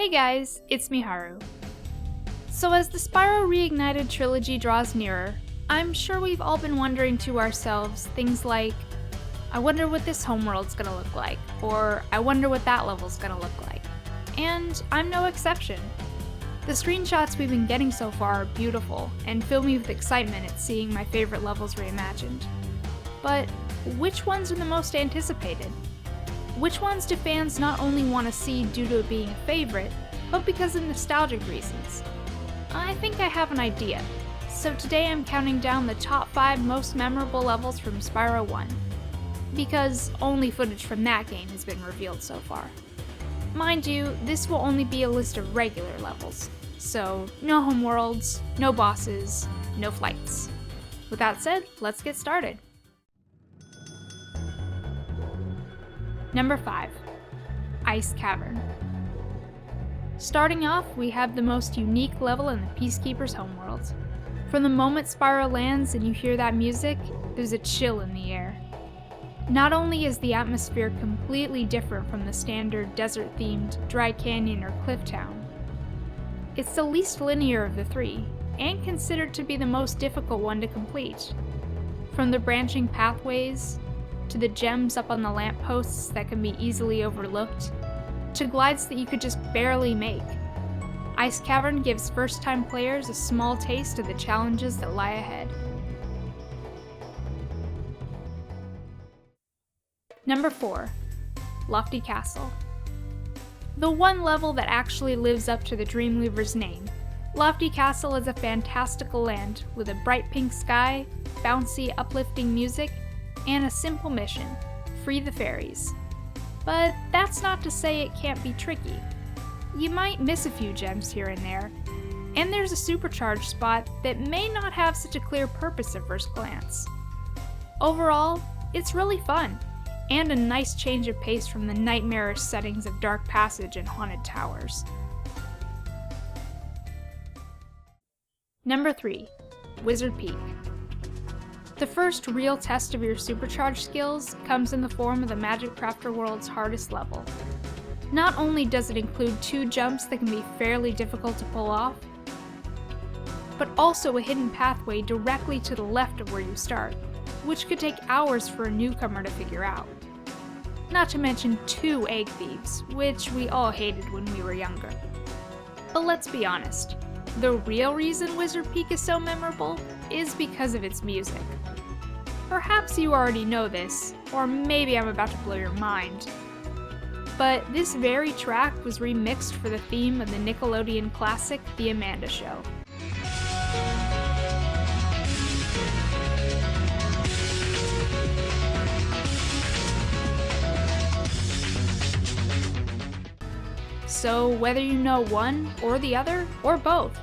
Hey guys, it's Miharu. So as the Spyro Reignited trilogy draws nearer, I'm sure we've all been wondering to ourselves things like, I wonder what this homeworld's gonna look like, or I wonder what that level's gonna look like. And I'm no exception. The screenshots we've been getting so far are beautiful and fill me with excitement at seeing my favorite levels reimagined. But which ones are the most anticipated? Which ones do fans not only want to see due to it being a favorite, but because of nostalgic reasons? I think I have an idea, so today I'm counting down the top 5 most memorable levels from Spyro 1, because only footage from that game has been revealed so far. Mind you, this will only be a list of regular levels, so no homeworlds, no bosses, no flights. With that said, let's get started. Number 5. Ice Cavern. Starting off, we have the most unique level in the Peacekeeper's homeworld. From the moment Spyro lands and you hear that music, there's a chill in the air. Not only is the atmosphere completely different from the standard desert-themed dry canyon or cliff town, it's the least linear of the three, and considered to be the most difficult one to complete. From the branching pathways, to the gems up on the lampposts that can be easily overlooked, to glides that you could just barely make. Ice Cavern gives first-time players a small taste of the challenges that lie ahead. Number 4. Lofty Castle. The one level that actually lives up to the Dreamweaver's name, Lofty Castle is a fantastical land with a bright pink sky, bouncy, uplifting music, and a simple mission: free the fairies. But that's not to say it can't be tricky. You might miss a few gems here and there, and there's a supercharged spot that may not have such a clear purpose at first glance. Overall, it's really fun, and a nice change of pace from the nightmarish settings of Dark Passage and Haunted Towers. Number 3. Wizard Peak. The first real test of your supercharged skills comes in the form of the Magic Crafter World's hardest level. Not only does it include 2 jumps that can be fairly difficult to pull off, but also a hidden pathway directly to the left of where you start, which could take hours for a newcomer to figure out. Not to mention 2 egg thieves, which we all hated when we were younger. But let's be honest, the real reason Wizard Peak is so memorable is because of its music. Perhaps you already know this, or maybe I'm about to blow your mind, but this very track was remixed for the theme of the Nickelodeon classic The Amanda Show. So whether you know one or the other, or both,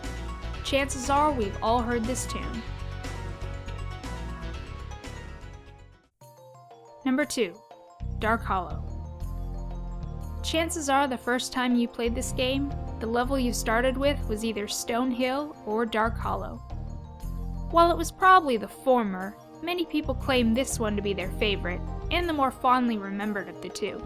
chances are we've all heard this tune. Number 2. Dark Hollow. Chances are the first time you played this game, the level you started with was either Stone Hill or Dark Hollow. While it was probably the former, many people claim this one to be their favorite, and the more fondly remembered of the two.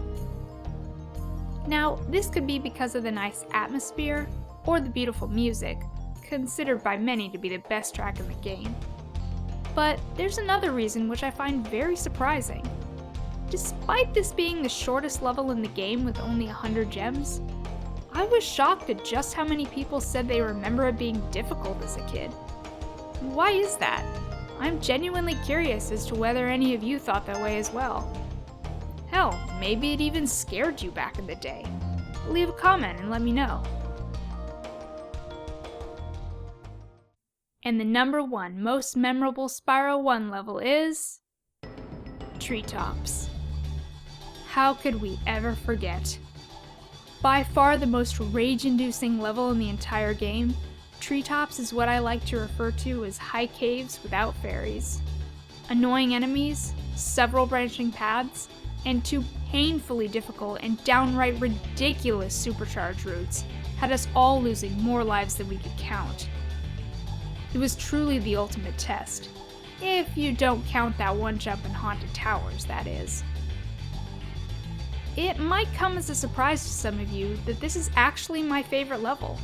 Now, this could be because of the nice atmosphere, or the beautiful music, considered by many to be the best track in the game. But there's another reason which I find very surprising. Despite this being the shortest level in the game with only 100 gems, I was shocked at just how many people said they remember it being difficult as a kid. Why is that? I'm genuinely curious as to whether any of you thought that way as well. Hell, maybe it even scared you back in the day. Leave a comment and let me know. And the number 1 most memorable Spyro 1 level is Treetops. How could we ever forget? By far the most rage-inducing level in the entire game, Treetops is what I like to refer to as high caves without fairies. Annoying enemies, several branching paths, and 2 painfully difficult and downright ridiculous supercharge routes had us all losing more lives than we could count. It was truly the ultimate test, if you don't count that one jump in Haunted Towers, that is. It might come as a surprise to some of you that this is actually my favorite level.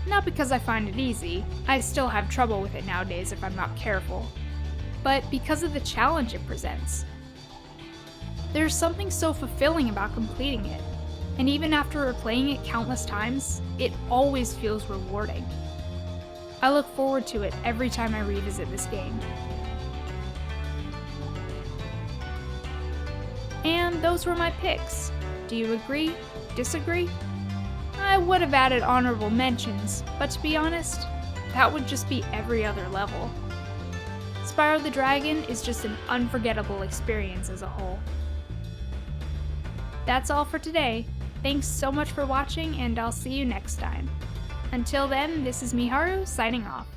Not because I find it easy, I still have trouble with it nowadays if I'm not careful, but because of the challenge it presents. There's something so fulfilling about completing it, and even after replaying it countless times, it always feels rewarding. I look forward to it every time I revisit this game. And those were my picks. Do you agree? Disagree? I would have added honorable mentions, but to be honest, that would just be every other level. Spyro the Dragon is just an unforgettable experience as a whole. That's all for today. Thanks so much for watching, and I'll see you next time. Until then, this is Miharu signing off.